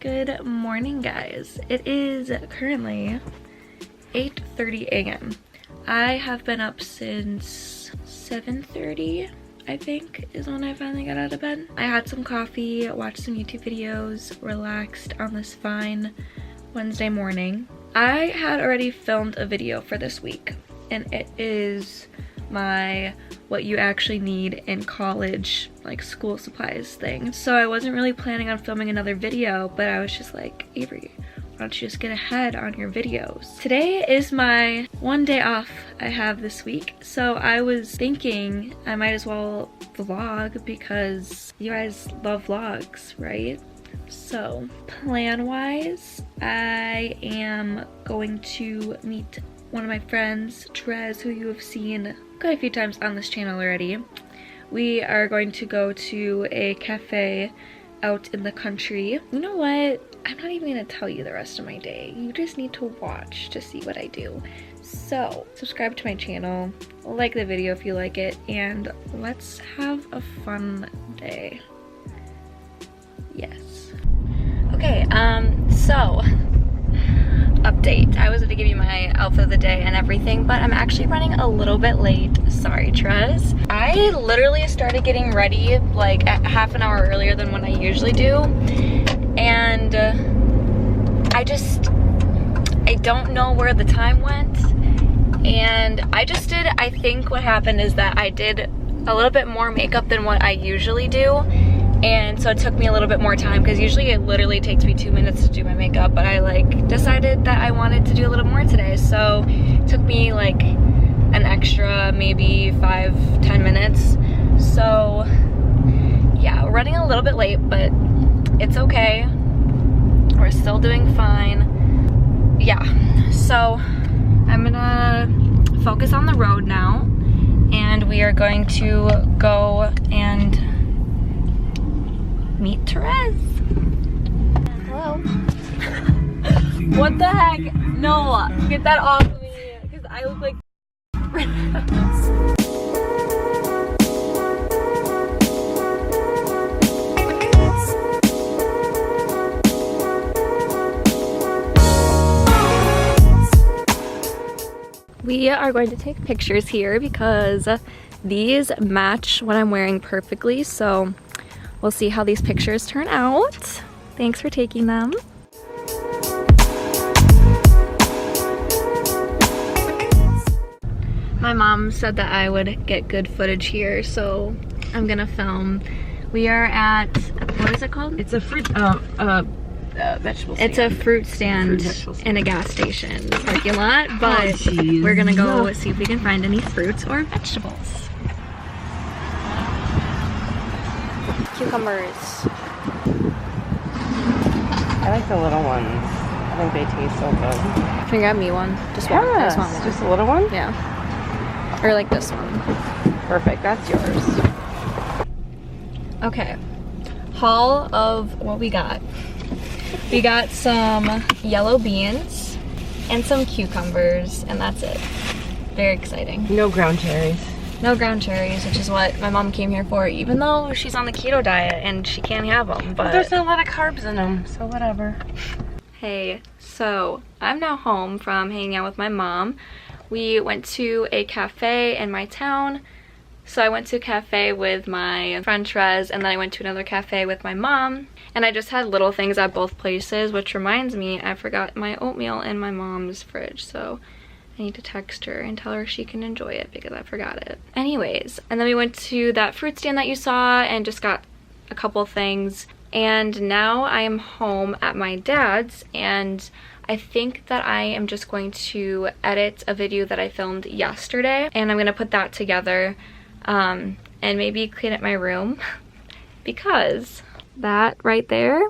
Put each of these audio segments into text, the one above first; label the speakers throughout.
Speaker 1: Good morning, guys. It is currently 8:30 a.m. I have been up since 7:30, I think, is when I finally got out of bed. I had some coffee, watched some YouTube videos, relaxed on this fine Wednesday morning. I had already filmed a video for this week, and it is my what you actually need in college, like school supplies thing. So I wasn't really planning on filming another video, but I was just like, Avery, why don't you just get ahead on your videos? Today is my one day off I have this week, so I was thinking I might as well vlog because you guys love vlogs, right? So plan-wise, I am going to meet one of my friends, Trez, who you have seen quite a few times on this channel already. We are going to go to a cafe out in the country. You know what? I'm not even gonna tell you the rest of my day. You just need to watch to see what I do. So subscribe to my channel, like the video if you like it, and let's have a fun day. Yes. Okay, so update. I was going to give you my outfit of the day and everything, but I'm actually running a little bit late. Sorry, Trez. I literally started getting ready like half an hour earlier than what I usually do, and I don't know where the time went, and I think what happened is that I did a little bit more makeup than what I usually do. And so it took me a little bit more time because usually it literally takes me 2 minutes to do my makeup, but I like decided that I wanted to do a little more today. So it took me like an extra maybe 5-10 minutes. So yeah, we're running a little bit late, but it's okay. We're still doing fine. Yeah, so I'm gonna focus on the road now, and we are going to go and meet Therese. Hello. What the heck? No, get that off of me, because I look like We are going to take pictures here because these match what I'm wearing perfectly, so we'll see how these pictures turn out. Thanks for taking them. My mom said that I would get good footage here, so I'm gonna film. We are at, what is it called?
Speaker 2: It's a fruit, vegetable stand.
Speaker 1: It's a fruit stand in a gas station parking lot, but we're gonna go see if we can find any fruits or vegetables. Cucumbers.
Speaker 2: I like the little ones. I think they taste so good.
Speaker 1: Can you grab me one? Just one. I just want one.
Speaker 2: Just a little one?
Speaker 1: Yeah. Or like this one.
Speaker 2: Perfect. That's yours.
Speaker 1: Okay. Haul of what we got. We got some yellow beans and some cucumbers, and that's it. Very exciting.
Speaker 2: No ground cherries.
Speaker 1: No ground cherries, which is what my mom came here for, even though she's on the keto diet and she can't have them, but
Speaker 2: there's a lot of carbs in them, so whatever.
Speaker 1: Hey, so I'm now home from hanging out with my mom. We went to a cafe in my town. So I went to a cafe with my friend Trez, and then I went to another cafe with my mom, and I just had little things at both places, which reminds me I forgot my oatmeal in my mom's fridge, so I need to text her and tell her she can enjoy it because I forgot it. Anyways, and then we went to that fruit stand that you saw and just got a couple things. And now I am home at my dad's, and I think that I am just going to edit a video that I filmed yesterday, and I'm gonna put that together and maybe clean up my room because that right there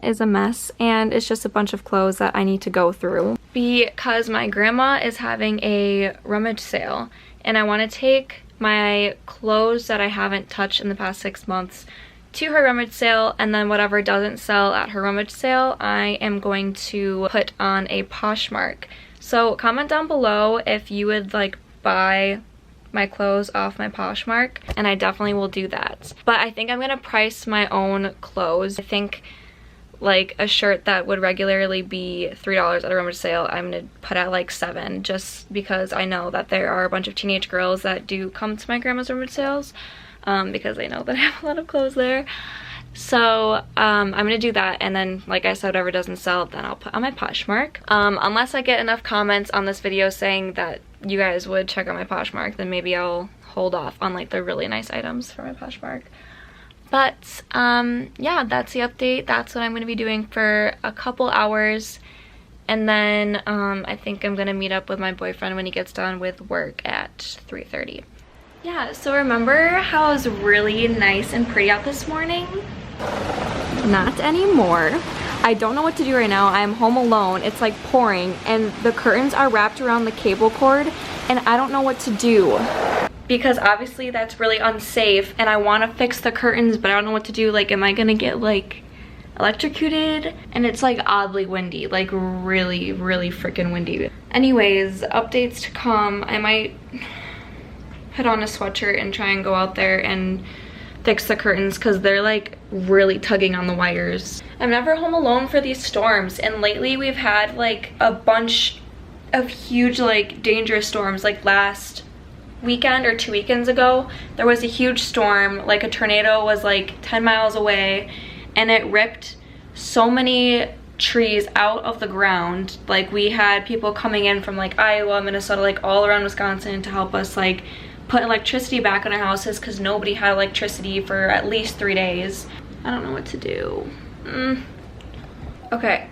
Speaker 1: is a mess, and it's just a bunch of clothes that I need to go through because my grandma is having a rummage sale, and I want to take my clothes that I haven't touched in the past 6 months to her rummage sale, and then whatever doesn't sell at her rummage sale I am going to put on a Poshmark. So comment down below if you would like buy my clothes off my Poshmark, and I definitely will do that. But I think I'm gonna price my own clothes. I think like a shirt that would regularly be $3 at a rummage sale, I'm gonna put at like $7, just because I know that there are a bunch of teenage girls that do come to my grandma's rummage sales, because I know that I have a lot of clothes there. So I'm gonna do that, and then like I said, whatever doesn't sell, then I'll put on my Poshmark. Unless I get enough comments on this video saying that you guys would check out my Poshmark, then maybe I'll hold off on like the really nice items for my Poshmark. But yeah, that's the update. That's what I'm gonna be doing for a couple hours, and then I think I'm gonna meet up with my boyfriend when he gets done with work at 3:30. Yeah, so remember how it was really nice and pretty out this morning? Not anymore. I don't know what to do right now. I'm home alone. It's like pouring, and the curtains are wrapped around the cable cord, and I don't know what to do. Because obviously that's really unsafe, and I want to fix the curtains, but I don't know what to do. Like, am I gonna get like electrocuted? And it's like oddly windy, like really freaking windy. Anyways, updates to come. I might put on a sweatshirt and try and go out there and fix the curtains, because they're like really tugging on the wires. I'm never home alone for these storms, and lately we've had like a bunch of huge like dangerous storms. Like last weekend or 2 weekends ago, there was a huge storm, like a tornado was like 10 miles away, and it ripped so many trees out of the ground. Like, we had people coming in from like Iowa, Minnesota, like all around Wisconsin to help us like put electricity back in our houses, because nobody had electricity for at least 3 days. I don't know what to do. Okay,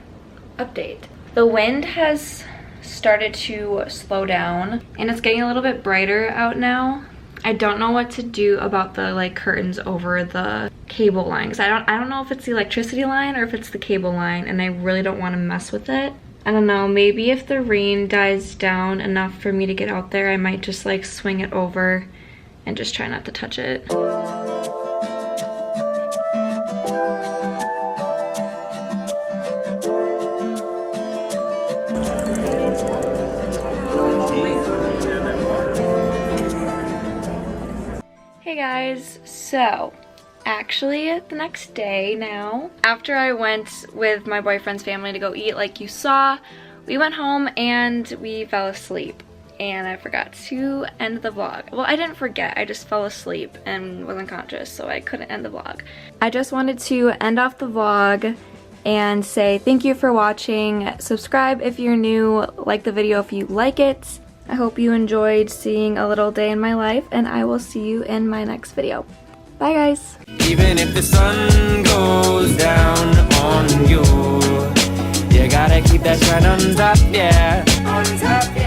Speaker 1: update. The wind has started to slow down, and it's getting a little bit brighter out now. I don't know what to do about the like curtains over the cable line, because I don't know if it's the electricity line or if it's the cable line, and I really don't want to mess with it. I don't know, maybe if the rain dies down enough for me to get out there, I might just like swing it over and just try not to touch it. Hey guys, so actually the next day now, after I went with my boyfriend's family to go eat like you saw, we went home and we fell asleep, and I forgot to end the vlog. Well, I didn't forget, I just fell asleep and wasn't conscious, so I couldn't end the vlog. I just wanted to end off the vlog and say thank you for watching. Subscribe if you're new, like the video if you like it. I hope you enjoyed seeing a little day in my life, and I will see you in my next video. Bye guys.
Speaker 3: Even if the sun goes down on you, you gotta keep that shine on top, yeah. On top, yeah.